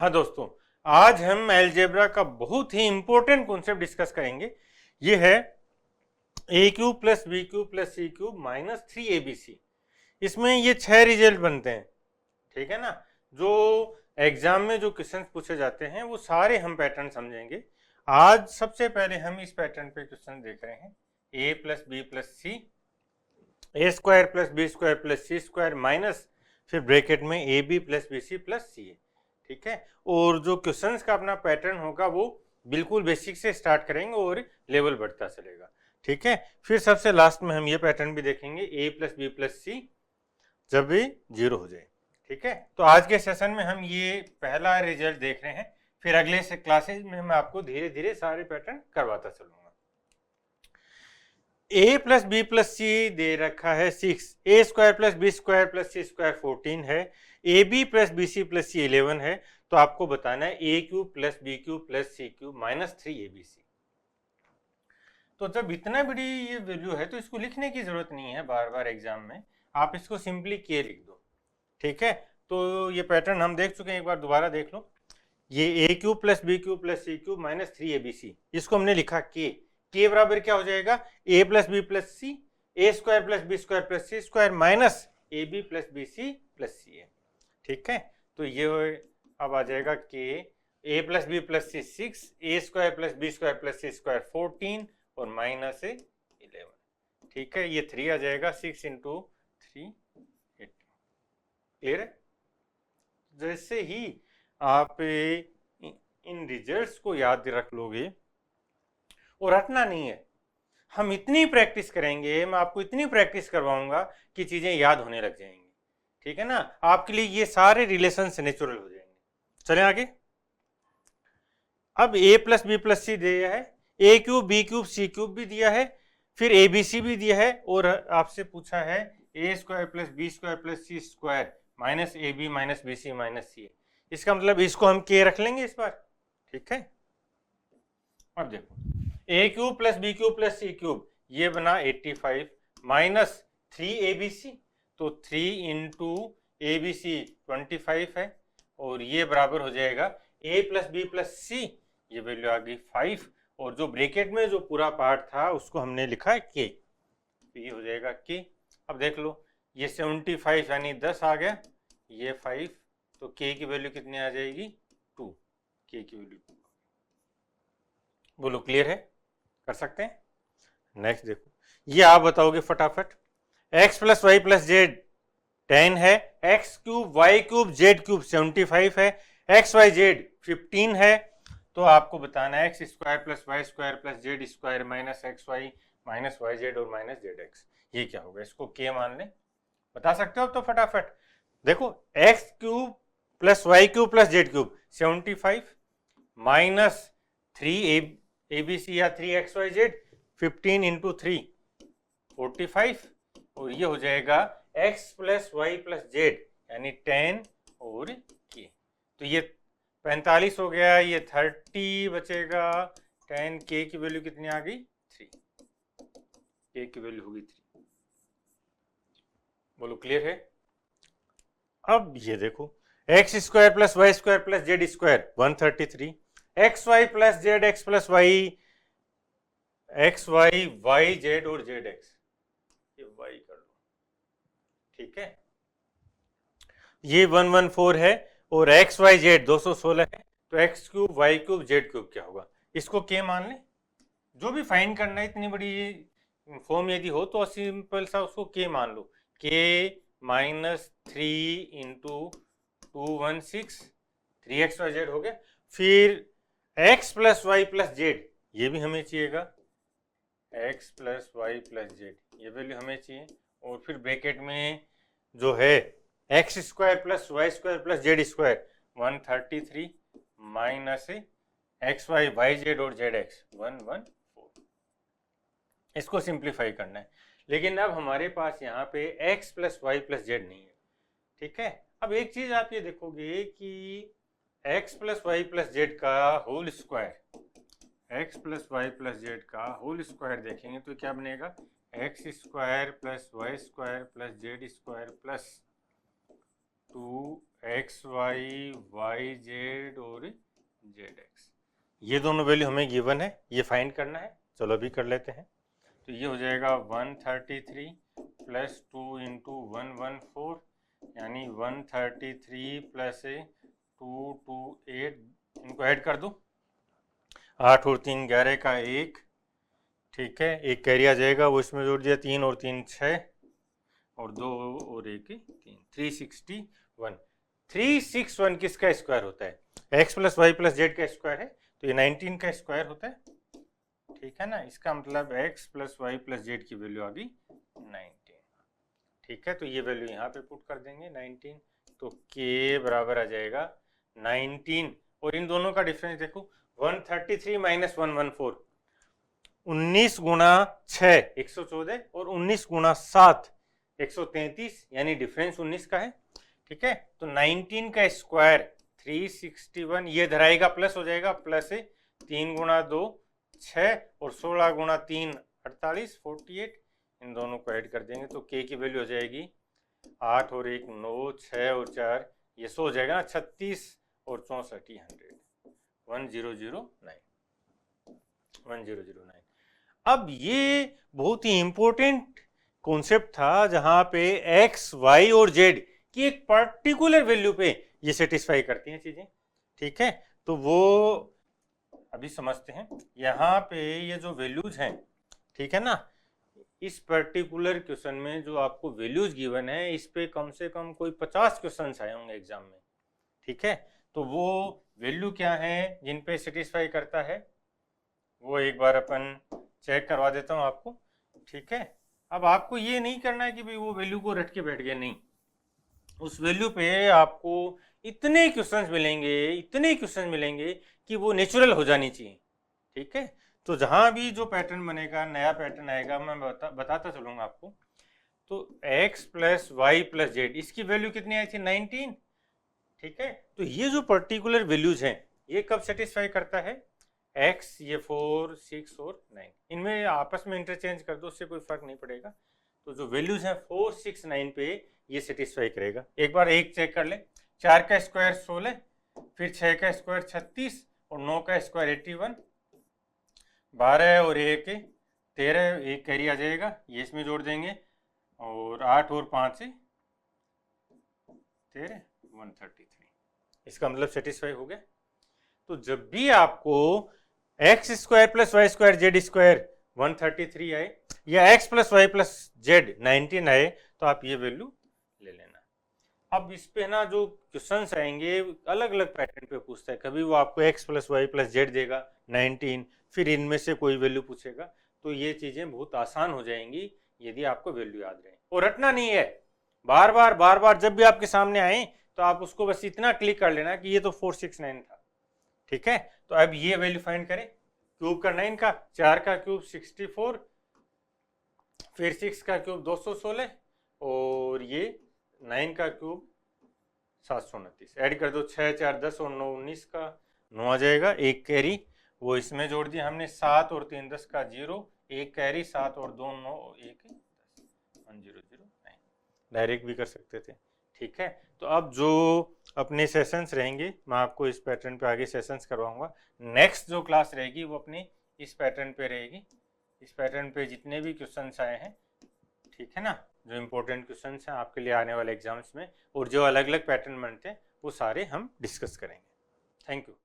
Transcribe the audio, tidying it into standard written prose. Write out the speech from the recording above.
हाँ दोस्तों, आज हम अलजेब्रा का बहुत ही इंपॉर्टेंट कॉन्सेप्ट डिस्कस करेंगे। ये है a cube plus b cube plus c cube minus 3 ABC। इसमें ये 6 रिजल्ट बनते हैं, ठीक है ना। जो एग्जाम में जो क्वेश्चन पूछे जाते हैं वो सारे हम पैटर्न समझेंगे। आज सबसे पहले हम इस पैटर्न पे क्वेश्चन देख रहे हैं। A plus b plus c, a square plus b square plus c square minus फिर ब्रैकेट में a b plus b c plus c a, ठीक है। और जो क्वेश्चंस का अपना पैटर्न होगा वो बिल्कुल बेसिक से स्टार्ट करेंगे और लेवल बढ़ता चलेगा, ठीक है। फिर सबसे लास्ट में हम ये पैटर्न भी देखेंगे ए प्लस बी प्लस सी जब भी 0 हो जाए, ठीक है। तो आज के सेशन में हम ये पहला रिजल्ट देख रहे हैं, फिर अगले से क्लासेज में मैं आपको धीरे धीरे सारे पैटर्न करवाता चलूंगा। A plus b plus c दे रखा है 6, a square plus b square plus c square 14 है, a b plus b c plus c 11 है। तो आपको बताना है a cube plus b cube plus c cube minus 3 ABC। तो जब इतना बड़ी ये वैल्यू है तो इसको लिखने की जरूरत नहीं है बार बार एग्जाम में, आप इसको सिंपली के लिख दो, ठीक है। तो ये पैटर्न हम देख चुके हैं, एक बार दोबारा देख लो। ये a cube plus b cube plus c cube minus 3 ABC, इसको हमने लिखा के बराबर क्या हो जाएगा, a plus b plus c, a square plus b square plus c square minus a b plus b c plus c a, ठीक है। तो ये अब आ जाएगा के a plus b plus c 6, a square plus b square plus c square 14 और minus 11, ठीक है। ये 3 आ जाएगा, 6 इंटू 3 8। क्लियर है। जैसे ही आप इन रिजल्ट्स को याद रख लोगे और रटना नहीं है, हम इतनी प्रैक्टिस करेंगे, मैं आपको इतनी प्रैक्टिस करवाऊंगा कि चीजें याद होने लग जाएंगी, ठीक है ना। आपके लिए ये सारे रिलेशन नेचुरल हो जाएंगे। चलें आगे। अब ए प्लस बी प्लस सी दिया है, a cube B cube C cube भी दिया है, फिर ए बी सी भी दिया है, और आपसे पूछा है a square plus b square plus c square minus a b minus b c minus c. इसका मतलब इसको हम के रख लेंगे इस बार, ठीक है। अब देखो a cube plus b cube plus c cube ये बना 85 माइनस 3 ABC, तो 3 इंटू ए बी सी 25 है, और ये बराबर हो जाएगा ए प्लस बी प्लस सी, ये वैल्यू आ गई 5, और जो ब्रैकेट में जो पूरा पार्ट था उसको हमने लिखा है के, तो ये हो जाएगा के। अब देख लो ये 75 यानी 10 आ गया, ये 5, तो के की वैल्यू कितनी आ जाएगी 2, के की वैल्यू 2। बोलो क्लियर है, कर सकते हैं। नेक्स्ट देखो, ये आप बताओगे फटाफट। x plus y plus z 10 है, x cube y cube z cube 75 है, एक्स वाई जेड 15 है। तो आपको बताना है x square plus y square plus z square minus x y minus y z और माइनस जेड एक्स, ये क्या होगा। इसको के मान लें, बता सकते हो तो फटाफट। देखो x cube plus y cube plus z cube 75 minus 3 ABC या 3XYZ 15 इंटू 3 45, और ये हो जाएगा x plus y plus z यानी 10 और के। तो ये 45 हो गया, ये 30 बचेगा, 10 के की वैल्यू कितनी आ गई 3, के की वैल्यू होगी 3। बोलो क्लियर है। अब ये देखो x square plus y square plus z square 133, x y plus z x plus y x y y z और जेड एक्स, ये वाई कर लो, ठीक है। ये 114 है, और एक्स वाई जेड 216 है, तो x cube y cube z cube क्या होगा। इसको के मान लें, जो भी फाइंड करना है इतनी बड़ी फॉर्म यदि हो तो सिंपल सा उसको के मान लो, के माइनस 3 इंटू 216 3XYZ हो गया। फिर x plus y plus z ये भी हमें चाहिएगा, x plus y plus z ये वैल्यू हमें चाहिए, और फिर ब्रैकेट में जो है x square plus y square plus z square 133 minus x y y z और जेड एक्स 114। इसको सिंप्लीफाई करना है, लेकिन अब हमारे पास यहाँ पे x plus y plus z नहीं है, ठीक है। अब एक चीज आप ये देखोगे कि x plus y plus z का whole square, x plus y plus z का होल स्क्वायर देखेंगे तो क्या बनेगा, x square plus y square plus z square plus 2x y y z और z x, ये दोनों वैल्यू हमें गिवन है, ये फाइंड करना है। चलो अभी कर लेते हैं। तो ये हो जाएगा 133 प्लस 2 इंटू 114, यानी 133 प्लस 228, इनको ऐड कर दो, 8 और 3 11 का 1, ठीक है, एक कैरी आ जाएगा, वो इसमें जोड़ दिया, 3 और 3 6 और 2 और 1 3, 361। 361 किसका स्क्वायर होता है? x plus y plus z का स्क्वायर है, तो ये 19 का स्क्वायर होता है, ठीक है ना। इसका मतलब x plus y plus z की वैल्यू आ गई 19, ठीक है। तो ये वैल्यू यहाँ पे पुट कर देंगे 19, तो k बराबर आ जाएगा 19, और इन दोनों का डिफरेंस देखो, 133 माइनस 114, 19 गुणा 6 114 और 19 गुणा 7 133, यानी डिफरेंस 19 का है, ठीक है। तो 19 का स्क्वायर 361, ये धराएगा प्लस हो जाएगा, प्लस 3 गुणा 2 6 और 16 गुणा 3 48 48, इन दोनों को ऐड कर देंगे तो k की वैल्यू हो जाएगी 8 और 1 9, 6 और 4 ये 100 हो जाएगा ना, 36 और 64 1009। अब ये बहुत ही इंपॉर्टेंट कॉन्सेप्ट था, जहां पे x, y और z की एक पर्टिकुलर वैल्यू पे ये सेटिस्फाई करती हैं चीजें, ठीक है। तो वो अभी समझते हैं। यहाँ पे ये जो वैल्यूज हैं, ठीक है ना, इस पर्टिकुलर क्वेश्चन में जो आपको वैल्यूज गिवन है, इस पे कम से कम कोई 50 क्वेश्चन आए होंगे एग्जाम में, ठीक है। तो वो वैल्यू क्या है जिन पे सेटिस्फाई करता है, वो एक बार अपन चेक करवा देता हूँ आपको, ठीक है। अब आपको ये नहीं करना है कि भाई वो वैल्यू को रट के बैठ गया, नहीं, उस वैल्यू पे आपको इतने क्वेश्चंस मिलेंगे कि वो नेचुरल हो जानी चाहिए, ठीक है। तो जहां भी जो पैटर्न बनेगा, नया पैटर्न आएगा, मैं बताता चलूंगा आपको। तो x plus y plus z, इसकी वैल्यू कितनी आई थी? 19, ठीक है। तो ये जो पर्टिकुलर वैल्यूज हैं, ये कब सेटिस्फाई करता है? x, ये 4 6 और 9, इनमें आपस में इंटरचेंज कर दो, उससे कोई फर्क नहीं पड़ेगा। तो जो वैल्यूज हैं 4 6 9 पे ये सेटिस्फाई करेगा। एक बार एक चेक कर ले, 4 का स्क्वायर 16, फिर 6 का स्क्वायर 36 और 9 का स्क्वायर 81, 12 और 1 13, एक कैरी आ जाएगा, ये इसमें जोड़ देंगे, और 8 और 5 13 133, इसका मतलब सेटिस्फाई हो गया। तो जब भी आपको x square plus y square z square 133 आए, या x plus y plus z 19 आए, तो आप ये वैल्यू ले लेना। अब इस पे ना जो क्वेश्चंस आएंगे अलग अलग पैटर्न पे पूछता है, कभी वो आपको x plus y plus z देगा 19, फिर इनमें से कोई वैल्यू पूछेगा। तो ये चीजें बहुत आसान हो जाएंगी यदि आपको वैल्यू याद रहे, और रटना नहीं है। बार बार जब भी आपके सामने आए तो आप उसको बस इतना क्लिक कर लेना कि ये तो 469 था, ठीक है। तो अब ये वैल्यू फाइंड करें, क्यूब करना है इनका, 4 का क्यूब 64, फिर 6 का क्यूब 216 और ये 9 का क्यूब 729, ऐड कर दो, 6 4 10 और 9 19 का 9 आ जाएगा, एक कैरी वो इसमें जोड़ दिया हमने, 7 और 3 10 का 0, एक कैरी 7 और 2 9 1 10 1009, डायरेक्ट भी कर सकते थे, ठीक है। तो अब जो अपने सेशंस रहेंगे, मैं आपको इस पैटर्न पे आगे सेशंस करवाऊंगा। नेक्स्ट जो क्लास रहेगी वो अपनी इस पैटर्न पे रहेगी। इस पैटर्न पे जितने भी क्वेश्चंस आए हैं, ठीक है ना, जो इम्पोर्टेंट क्वेश्चंस हैं आपके लिए आने वाले एग्जाम्स में, और जो अलग अलग पैटर्न बनते हैं वो सारे हम डिस्कस करेंगे। Thank you.